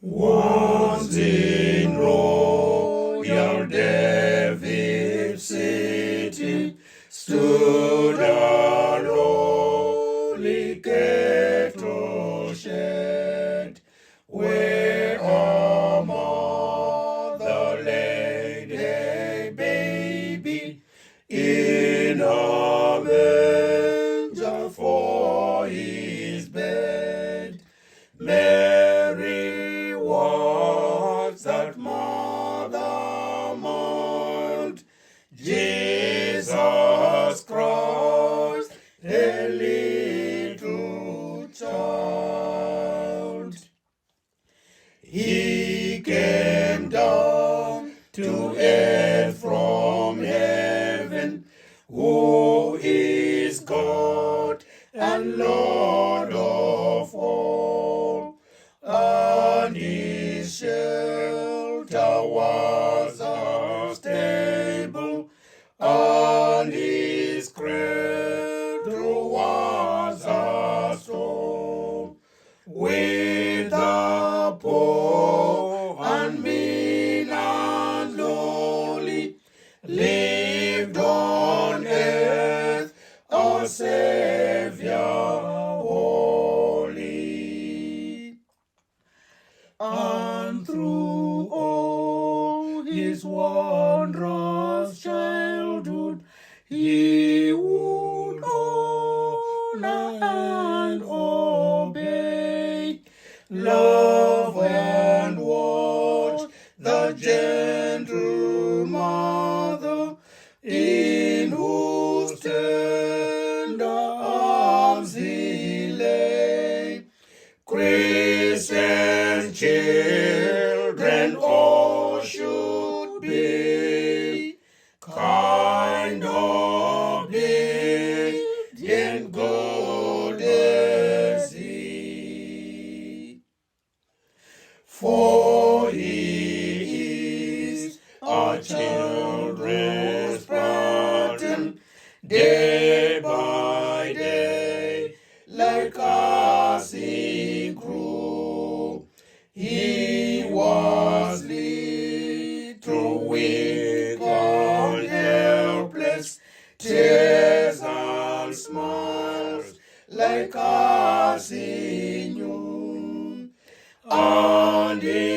Once in royal David's city stood a lowly cattle shed, where a mother laid a baby in a manger for his bed. Mary was that mother mild, Jesus Christ, a little child. He came down to earth from heaven, who is God and Lord of all, and his shelter was a stable, and his cradle was a stone. With the poor and mean and lowly lived on earth our Savior holy. And through all his wondrous childhood he would honor and obey, love and watch the gentle mother, in whose tender arms he lay. Christian children all should be kind, obedient, good as he. For he is our children's pattern, day by day, like us he grew. He was little, weak and helpless, tears and smiles, like us he knew. And he